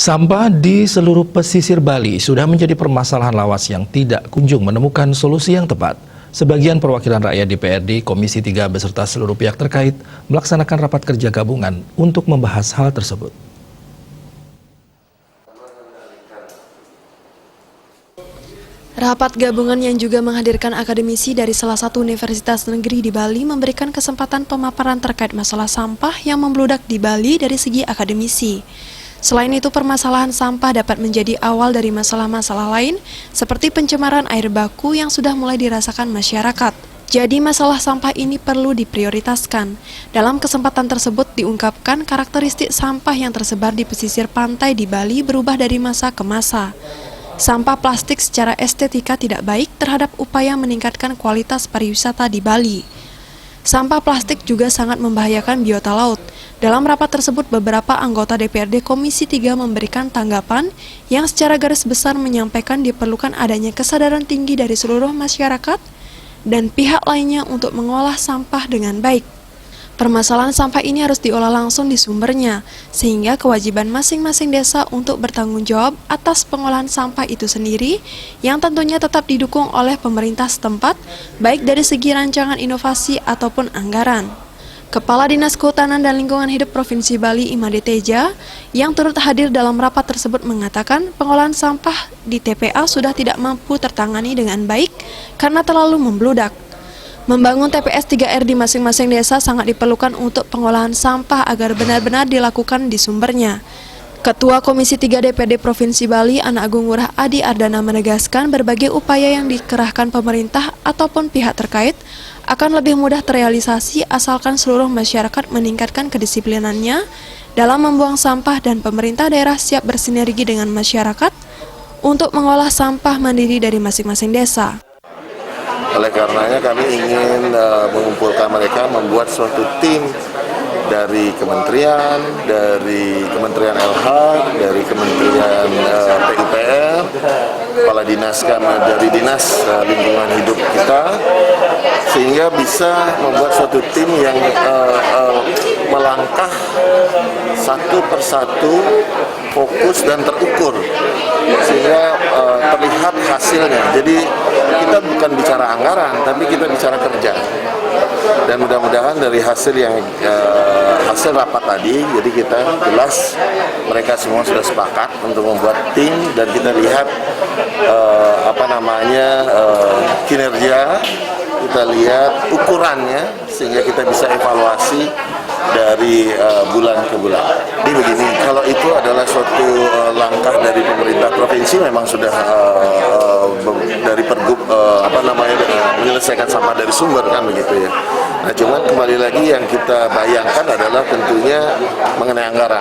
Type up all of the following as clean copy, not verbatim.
Sampah di seluruh pesisir Bali sudah menjadi permasalahan lawas yang tidak kunjung menemukan solusi yang tepat. Sebagian perwakilan rakyat DPRD Komisi 3 beserta seluruh pihak terkait melaksanakan rapat kerja gabungan untuk membahas hal tersebut. Rapat gabungan yang juga menghadirkan akademisi dari salah satu universitas negeri di Bali memberikan kesempatan pemaparan terkait masalah sampah yang membludak di Bali dari segi akademisi. Selain itu, permasalahan sampah dapat menjadi awal dari masalah-masalah lain seperti pencemaran air baku yang sudah mulai dirasakan masyarakat. Jadi masalah sampah ini perlu diprioritaskan. Dalam kesempatan tersebut diungkapkan karakteristik sampah yang tersebar di pesisir pantai di Bali berubah dari masa ke masa. Sampah plastik secara estetika tidak baik terhadap upaya meningkatkan kualitas pariwisata di Bali. Sampah plastik juga sangat membahayakan biota laut. Dalam rapat tersebut, beberapa anggota DPRD Komisi 3 memberikan tanggapan yang secara garis besar menyampaikan diperlukan adanya kesadaran tinggi dari seluruh masyarakat dan pihak lainnya untuk mengolah sampah dengan baik. Permasalahan sampah ini harus diolah langsung di sumbernya, sehingga kewajiban masing-masing desa untuk bertanggung jawab atas pengolahan sampah itu sendiri, yang tentunya tetap didukung oleh pemerintah setempat, baik dari segi rancangan inovasi ataupun anggaran. Kepala Dinas Kehutanan dan Lingkungan Hidup Provinsi Bali, Imade Teja, yang turut hadir dalam rapat tersebut mengatakan pengolahan sampah di TPA sudah tidak mampu tertangani dengan baik karena terlalu membludak. Membangun TPS 3R di masing-masing desa sangat diperlukan untuk pengolahan sampah agar benar-benar dilakukan di sumbernya. Ketua Komisi 3 DPRD Provinsi Bali, Anak Agung Ngurah Adi Ardana menegaskan berbagai upaya yang dikerahkan pemerintah ataupun pihak terkait akan lebih mudah terrealisasi asalkan seluruh masyarakat meningkatkan kedisiplinannya dalam membuang sampah dan pemerintah daerah siap bersinergi dengan masyarakat untuk mengolah sampah mandiri dari masing-masing desa. Oleh karenanya kami ingin mengumpulkan mereka, membuat suatu tim dari Kementerian LH, dari Kementerian PUPR, Kepala Dinas dari Dinas Lingkungan Hidup kita, sehingga bisa membuat suatu tim yang melangkah satu persatu, fokus dan terukur, sehingga terlihat hasilnya. Jadi kita bukan bicara anggaran, tapi kita bicara kerja. Dan mudah-mudahan dari hasil rapat tadi, jadi kita jelas mereka semua sudah sepakat untuk membuat tim dan kita lihat kinerja, kita lihat ukurannya sehingga kita bisa evaluasi dari bulan ke bulan. Jadi begini, kalau itu adalah suatu langkah dari pemerintah provinsi, memang sudah dari Pergub menyelesaikan sampah dari sumber kan begitu ya. Nah, cuman kembali lagi yang kita bayangkan adalah tentunya mengenai anggaran.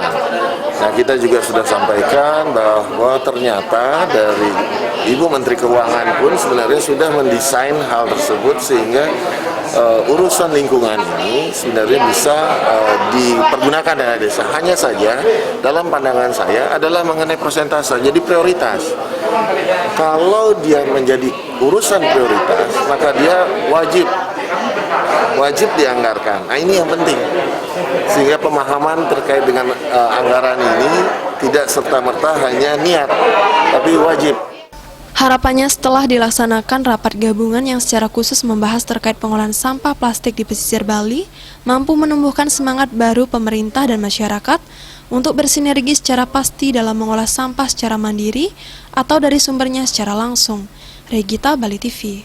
Nah, kita juga sudah sampaikan bahwa ternyata dari Ibu Menteri Keuangan pun sebenarnya sudah mendesain hal tersebut sehingga urusan lingkungan ini sebenarnya bisa dipergunakan dana desa. Hanya saja dalam pandangan saya adalah mengenai persentase, jadi prioritas. Kalau dia menjadi urusan prioritas, maka dia wajib dianggarkan. Nah, ini yang penting. Sehingga pemahaman terkait dengan anggaran ini tidak serta-merta hanya niat, tapi wajib. Harapannya setelah dilaksanakan rapat gabungan yang secara khusus membahas terkait pengolahan sampah plastik di pesisir Bali, mampu menumbuhkan semangat baru pemerintah dan masyarakat untuk bersinergi secara pasti dalam mengolah sampah secara mandiri atau dari sumbernya secara langsung. Regita, Bali TV.